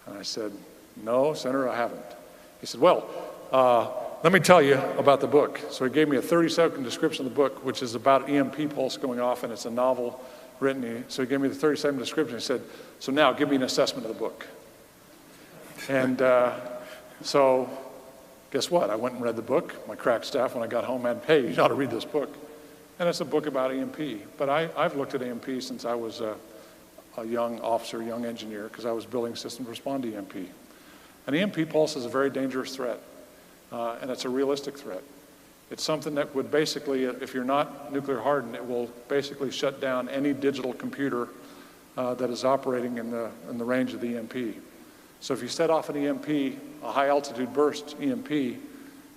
And I said, no, Senator, I haven't. He said, well, let me tell you about the book. So he gave me a 30-second description of the book, which is about EMP pulse going off, and it's a novel written. So he gave me the 30-second description. He said, so now give me an assessment of the book. And so guess what? I went and read the book. My crack staff, when I got home, had, hey, you ought to read this book. And it's a book about EMP. But I've looked at EMP since I was a young officer, young engineer, because I was building systems to respond to EMP. An EMP pulse is a very dangerous threat, and it's a realistic threat. It's something that would basically, if you're not nuclear hardened, it will basically shut down any digital computer that is operating in the range of the EMP. So if you set off an EMP, a high altitude burst EMP,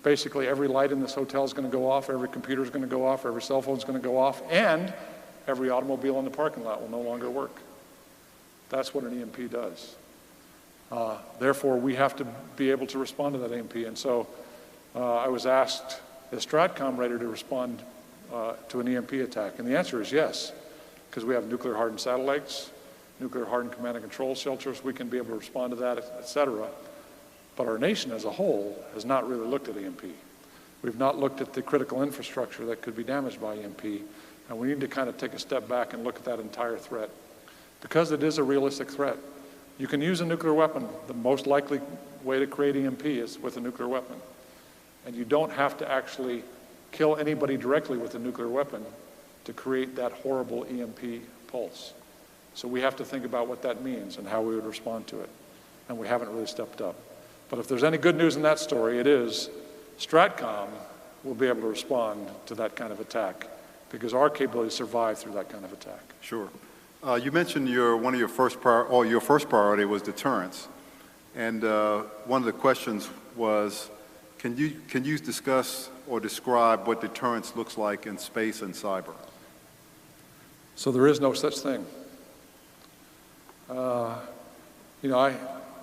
basically every light in this hotel is going to go off, every computer is going to go off, every cell phone is going to go off, and every automobile in the parking lot will no longer work. That's what an EMP does. Therefore, we have to be able to respond to that EMP. And so I was asked, is STRATCOM ready to respond to an EMP attack? And the answer is yes, because we have nuclear hardened satellites, nuclear hardened command and control shelters. We can be able to respond to that, et cetera. But our nation as a whole has not really looked at EMP. We've not looked at the critical infrastructure that could be damaged by EMP. And we need to kind of take a step back and look at that entire threat. Because it is a realistic threat. You can use a nuclear weapon. The most likely way to create EMP is with a nuclear weapon. And you don't have to actually kill anybody directly with a nuclear weapon to create that horrible EMP pulse. So we have to think about what that means and how we would respond to it. And we haven't really stepped up. But if there's any good news in that story, it is STRATCOM will be able to respond to that kind of attack because our capability survived through that kind of attack. Sure. You mentioned your first priority was deterrence, and one of the questions was, can you discuss or describe what deterrence looks like in space and cyber? So there is no such thing. You know, I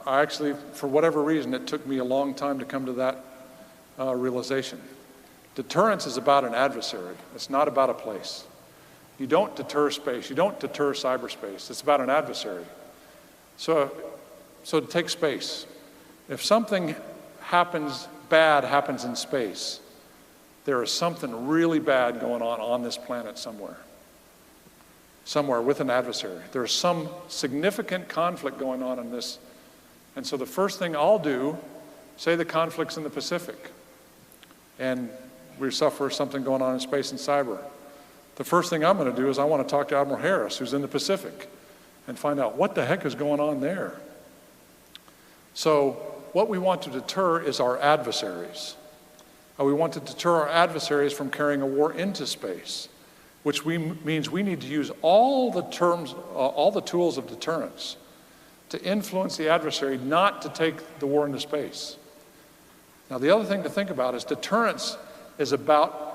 actually, for whatever reason, it took me a long time to come to that realization. Deterrence is about an adversary. It's not about a place. You don't deter space. You don't deter cyberspace. It's about an adversary. So to take space. If something bad happens in space, there is something really bad going on this planet somewhere. Somewhere with an adversary. There's some significant conflict going on in this. And so the first thing I'll do Say the conflicts in the Pacific, and we suffer something going on in space and cyber. The first thing I'm going to do is I want to talk to Admiral Harris, who's in the Pacific, and find out what the heck is going on there. So what we want to deter is our adversaries. We want to deter our adversaries from carrying a war into space, which means we need to use all the tools of deterrence to influence the adversary not to take the war into space. Now, the other thing to think about is deterrence is about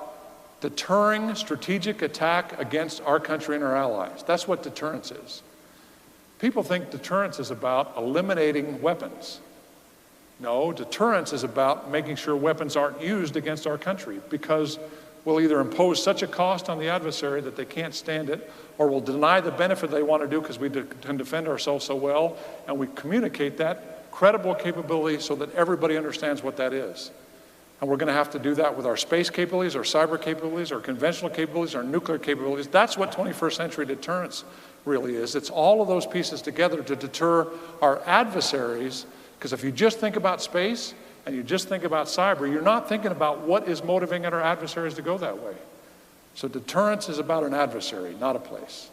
deterring strategic attack against our country and our allies. That's what deterrence is. People think deterrence is about eliminating weapons. No, deterrence is about making sure weapons aren't used against our country, because we'll either impose such a cost on the adversary that they can't stand it, or we'll deny the benefit they want to do because we can defend ourselves so well, and we communicate that credible capability so that everybody understands what that is. And we're going to have to do that with our space capabilities, our cyber capabilities, our conventional capabilities, our nuclear capabilities. That's what 21st century deterrence really is. It's all of those pieces together to deter our adversaries, because if you just think about space and you just think about cyber, you're not thinking about what is motivating our adversaries to go that way. So deterrence is about an adversary, not a place.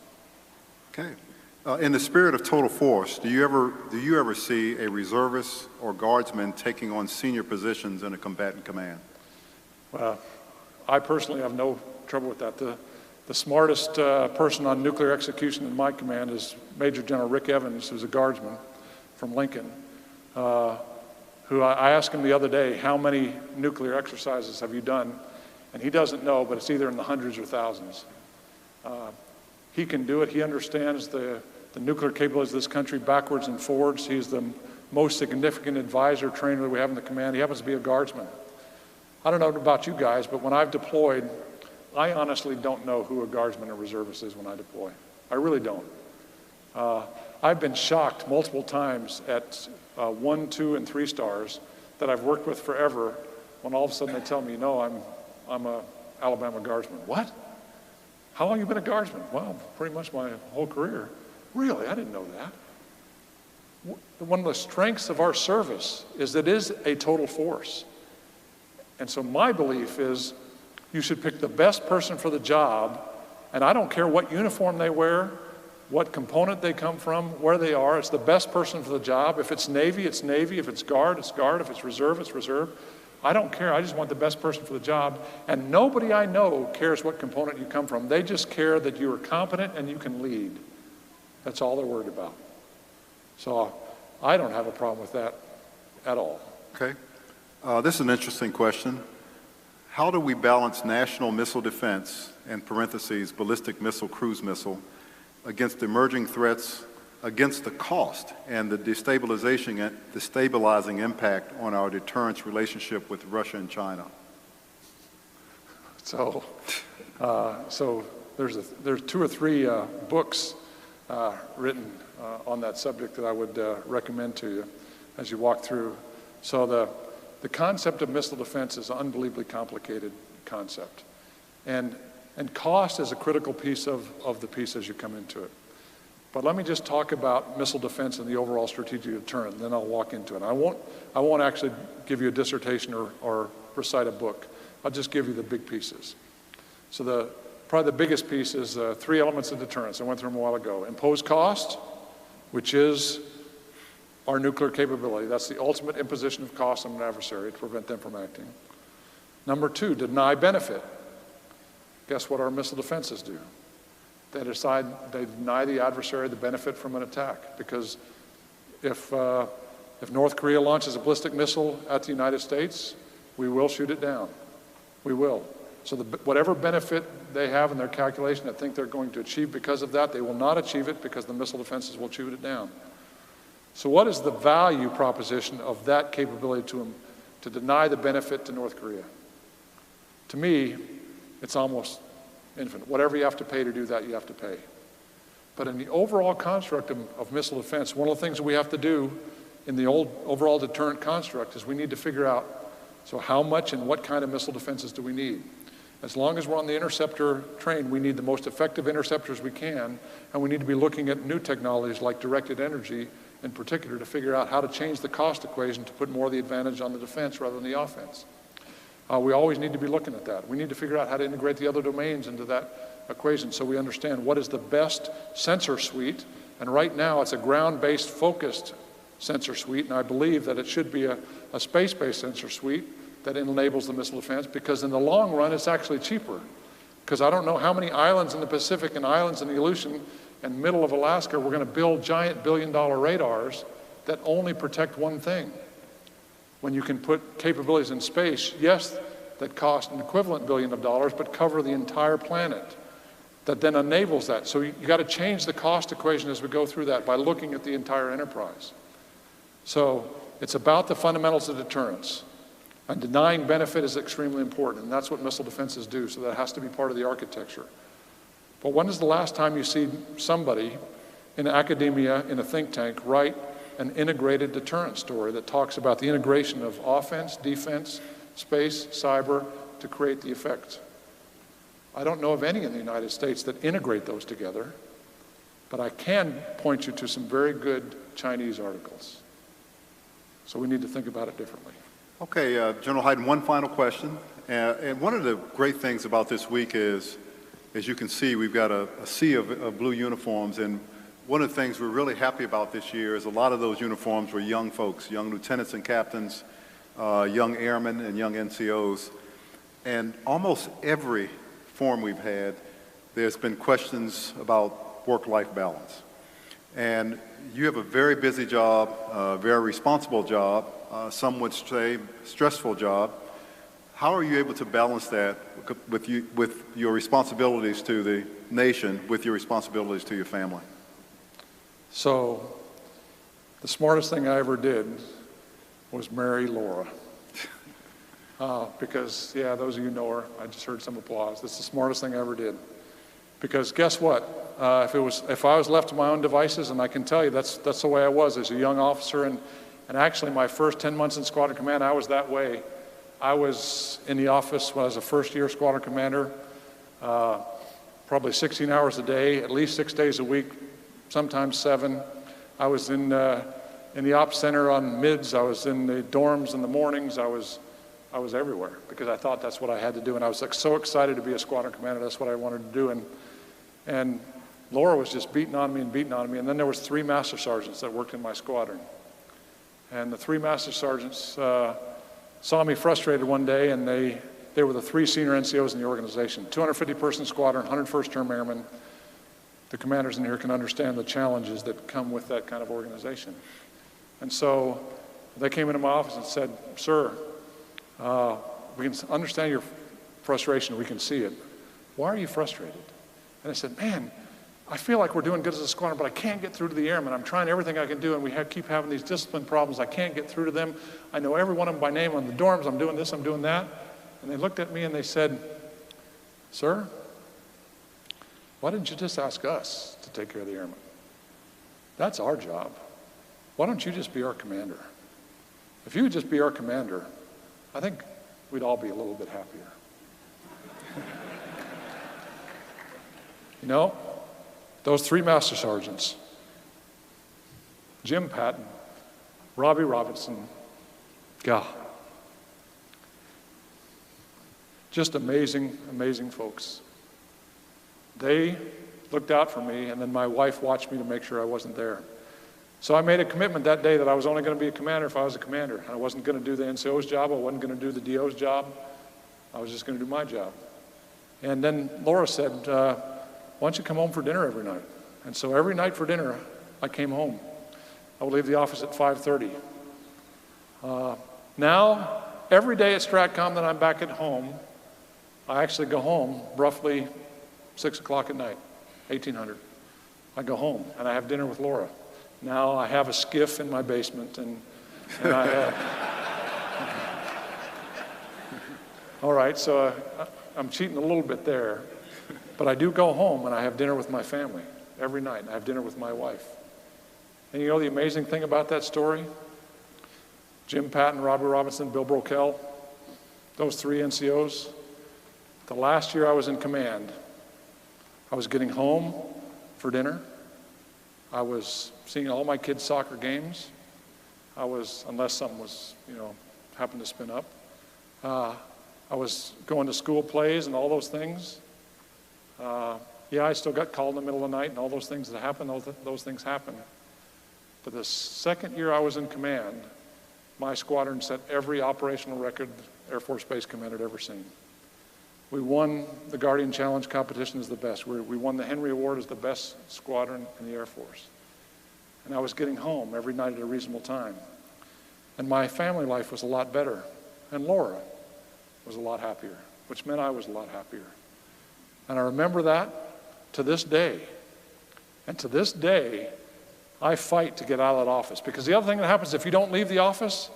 Okay. In the spirit of total force, do you ever see a reservist or guardsman taking on senior positions in a combatant command? Well, I personally have no trouble with that. The smartest person on nuclear execution in my command is Major General Rick Evans, who's a guardsman from Lincoln, who I asked him the other day, how many nuclear exercises have you done? And he doesn't know, but it's either in the hundreds or thousands. He can do it. He understands the nuclear capabilities of this country backwards and forwards. He's the most significant advisor, trainer that we have in the command. He happens to be a guardsman. I don't know about you guys, but when I've deployed, I honestly don't know who a guardsman or reservist is when I deploy. I really don't. I've been shocked multiple times at 1, 2, and 3 stars that I've worked with forever when all of a sudden they tell me, no, I'm a Alabama guardsman. What? How long have you been a guardsman? Well, pretty much my whole career. Really? I didn't know that. One of the strengths of our service is that it is a total force. And so my belief is you should pick the best person for the job, and I don't care what uniform they wear, what component they come from, where they are. It's the best person for the job. If it's Navy, it's Navy. If it's Guard, it's Guard. If it's Reserve, it's Reserve. I don't care. I just want the best person for the job. And nobody I know cares what component you come from. They just care that you are competent and you can lead. That's all they're worried about. So I don't have a problem with that at all. Okay. This is an interesting question. How do we balance national missile defense, in parentheses, ballistic missile, cruise missile, against emerging threats, against the cost and the destabilizing impact on our deterrence relationship with Russia and China? So there's 2 or 3 books written on that subject that I would recommend to you as you walk through. So the concept of missile defense is an unbelievably complicated concept. And cost is a critical piece of the piece as you come into it. But let me just talk about missile defense and the overall strategic deterrent, and then I'll walk into it. I won't actually give you a dissertation or recite a book. I'll just give you the big pieces. So probably the biggest piece is 3 elements of deterrence. I went through them a while ago. Impose cost, which is our nuclear capability. That's the ultimate imposition of cost on an adversary to prevent them from acting. Number 2, deny benefit. Guess what our missile defenses do? They deny the adversary the benefit from an attack, because if North Korea launches a ballistic missile at the United States, we will shoot it down. We will. So whatever benefit they have in their calculation that think they're going to achieve because of that, they will not achieve it because the missile defenses will shoot it down. So what is the value proposition of that capability to deny the benefit to North Korea? To me, it's almost infinite. Whatever you have to pay to do that, you have to pay. But in the overall construct of missile defense, one of the things that we have to do in the overall deterrent construct is we need to figure out, so how much and what kind of missile defenses do we need? As long as we're on the interceptor train, we need the most effective interceptors we can, and we need to be looking at new technologies like directed energy in particular, to figure out how to change the cost equation to put more of the advantage on the defense rather than the offense. We always need to be looking at that. We need to figure out how to integrate the other domains into that equation so we understand what is the best sensor suite. And right now, it's a ground-based focused sensor suite, and I believe that it should be a space-based sensor suite that enables the missile defense, because in the long run, it's actually cheaper. Because I don't know how many islands in the Pacific and islands in the Aleutian and middle of Alaska we're going to build giant billion-dollar radars that only protect one thing. When you can put capabilities in space, yes, that cost an equivalent billion of dollars, but cover the entire planet, that then enables that. So you got to change the cost equation as we go through that by looking at the entire enterprise. So it's about the fundamentals of deterrence. And denying benefit is extremely important, and that's what missile defenses do, so that has to be part of the architecture. But when is the last time you see somebody in academia, in a think tank, write an integrated deterrence story that talks about the integration of offense, defense, space, cyber to create the effect? I don't know of any in the United States that integrate those together, but I can point you to some very good Chinese articles. So we need to think about it differently. Okay, General Hyten, one final question. And one of the great things about this week is, as you can see, we've got a sea of blue uniforms, and one of the things we're really happy about this year is a lot of those uniforms were young folks, young lieutenants and captains, young airmen and young NCOs. And almost every forum we've had, there's been questions about work-life balance. And you have a very busy job, a very responsible job, some would say stressful job. How are you able to balance that with your responsibilities to the nation, with your responsibilities to your family? So the smartest thing I ever did was marry Laura. Because, yeah, those of you know her, I just heard some applause. That's the smartest thing I ever did. Because guess what? If I was left to my own devices, and I can tell you that's the way I was as a young officer, and actually my first 10 months in Squadron Command, I was that way. I was in the office when I was a first-year squadron commander, probably 16 hours a day, at least 6 days a week, sometimes 7. I was in the ops center on mids. I was in the dorms in the mornings. I was everywhere because I thought that's what I had to do, and I was like so excited to be a squadron commander. That's what I wanted to do, and Laura was just beating on me, and then there was 3 master sergeants that worked in my squadron, and the 3 master sergeants saw me frustrated one day, and they were the 3 senior NCOs in the organization, 250-person squadron, 101st Term Airmen. The commanders in here can understand the challenges that come with that kind of organization. And so they came into my office and said, "Sir, we can understand your frustration. We can see it. Why are you frustrated?" And I said, "Man, I feel like we're doing good as a squadron, but I can't get through to the airmen. I'm trying everything I can do, and we keep having these discipline problems. I can't get through to them. I know every one of them by name on the dorms. I'm doing this, I'm doing that." And they looked at me and they said, "Sir, why didn't you just ask us to take care of the airmen? That's our job. Why don't you just be our commander? If you would just be our commander, I think we'd all be a little bit happier." You know, those 3 master sergeants, Jim Patton, Robbie Robinson, God, just amazing, amazing folks. They looked out for me, and then my wife watched me to make sure I wasn't there. So I made a commitment that day that I was only going to be a commander if I was a commander. I wasn't going to do the NCO's job. I wasn't going to do the DO's job. I was just going to do my job. And then Laura said, "Why don't you come home for dinner every night?" And so every night for dinner, I came home. I would leave the office at 5:30. Now, every day at STRATCOM that I'm back at home, I actually go home roughly 6 o'clock at night, 1800. I go home and I have dinner with Laura. Now I have a skiff in my basement, and I have... All right, so I'm cheating a little bit there, but I do go home and I have dinner with my family every night, and I have dinner with my wife. And you know the amazing thing about that story? Jim Patton, Robbie Robinson, Bill Broquel, those 3 NCOs, the last year I was in command, I was getting home for dinner. I was seeing all my kids' soccer games. Unless something was, happened to spin up. I was going to school plays and all those things. Yeah, I still got called in the middle of the night and all those things that happen, those things happen. But the second year I was in command, my squadron set every operational record Air Force Base Command had ever seen. We won the Guardian Challenge competition as the best. We won the Henry Award as the best squadron in the Air Force. And I was getting home every night at a reasonable time. And my family life was a lot better. And Laura was a lot happier, which meant I was a lot happier. And I remember that to this day. And to this day, I fight to get out of that office. Because the other thing that happens, if you don't leave the office,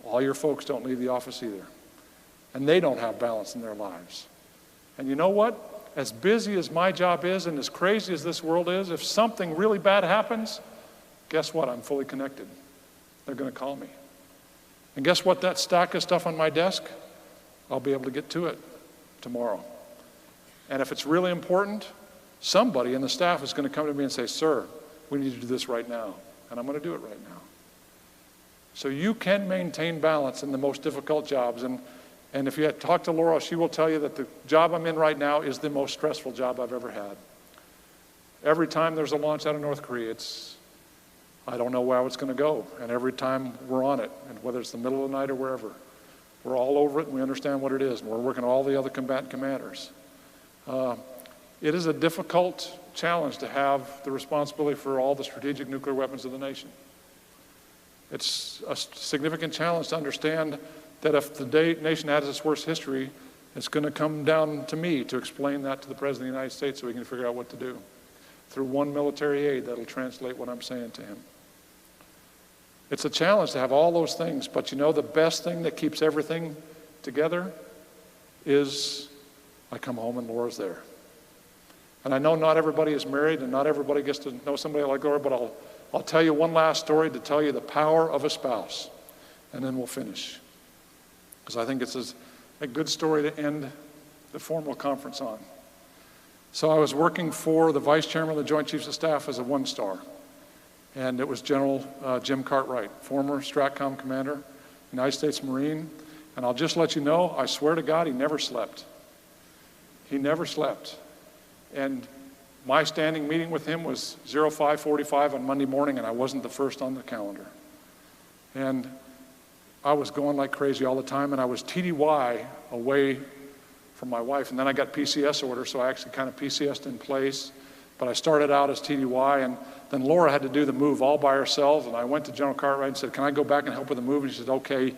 all your folks don't leave the office either. And they don't have balance in their lives. And you know what? As busy as my job is and as crazy as this world is, if something really bad happens, guess what? I'm fully connected. They're going to call me. And guess what? That stack of stuff on my desk, I'll be able to get to it tomorrow. And if it's really important, somebody in the staff is going to come to me and say, "Sir, we need to do this right now." And I'm going to do it right now. So you can maintain balance in the most difficult jobs. And if you talk to Laura, she will tell you that the job I'm in right now is the most stressful job I've ever had. Every time there's a launch out of North Korea, I don't know where it's going to go. And every time we're on it, and whether it's the middle of the night or wherever, we're all over it and we understand what it is. And we're working with all the other combatant commanders. It is a difficult challenge to have the responsibility for all the strategic nuclear weapons of the nation. It's a significant challenge to understand that if the nation has its worst history, it's going to come down to me to explain that to the President of the United States so we can figure out what to do. Through one military aid that'll translate what I'm saying to him. It's a challenge to have all those things, but the best thing that keeps everything together is I come home and Laura's there. And I know not everybody is married and not everybody gets to know somebody like Laura, but I'll tell you one last story to tell you the power of a spouse, and then we'll finish. Because I think it's a good story to end the formal conference on. So I was working for the Vice Chairman of the Joint Chiefs of Staff as a one-star. And it was General Jim Cartwright, former STRATCOM commander, United States Marine. And I'll just let you know, I swear to God, he never slept. He never slept. And my standing meeting with him was 05:45 on Monday morning, and I wasn't the first on the calendar. And I was going like crazy all the time, and I was TDY away from my wife. And then I got PCS order, so I actually kind of PCS'd in place. But I started out as TDY, and then Laura had to do the move all by herself. And I went to General Cartwright and said, "Can I go back and help with the move?" And she said, "Okay,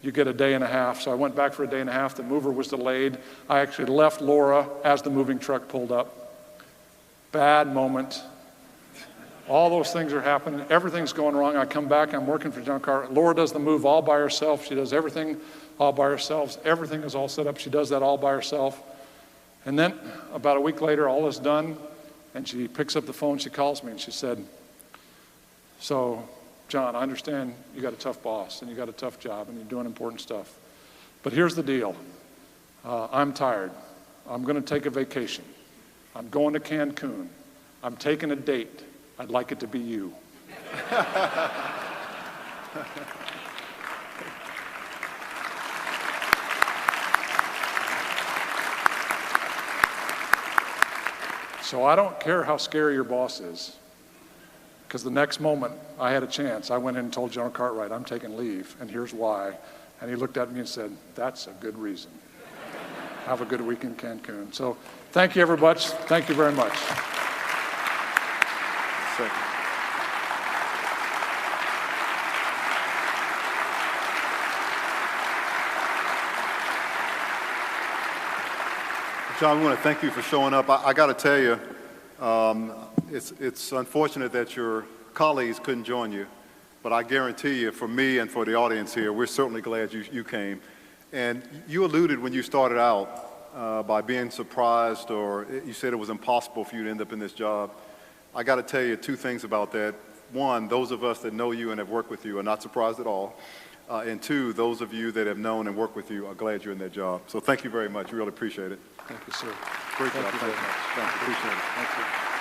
you get a day and a half." So I went back for a day and a half. The mover was delayed. I actually left Laura as the moving truck pulled up. Bad moment. All those things are happening. Everything's going wrong. I come back. I'm working for General Cartwright. Laura does the move all by herself. She does everything all by herself. Everything is all set up. She does that all by herself. And then about a week later, all is done. And she picks up the phone. She calls me and she said, "So, John, I understand you got a tough boss and you got a tough job and you're doing important stuff. But here's the deal. I'm tired. I'm going to take a vacation. I'm going to Cancun. I'm taking a date. I'd like it to be you." So I don't care how scary your boss is, because the next moment I had a chance, I went in and told General Cartwright, "I'm taking leave, and here's why." And he looked at me and said, "That's a good reason. Have a good week in Cancun." So thank you, everybody. Thank you very much. John, we want to thank you for showing up. I got to tell you, it's unfortunate that your colleagues couldn't join you, but I guarantee you, for me and for the audience here, we're certainly glad you came. And you alluded when you started out by being surprised, or you said it was impossible for you to end up in this job. I got to tell you two things about that. One, those of us that know you and have worked with you are not surprised at all. And two, those of you that have known and worked with you are glad you're in that job. So thank you very much. We really appreciate it. Thank you, sir. Great job. Thank you very much. Thank you. Appreciate it. Thank you.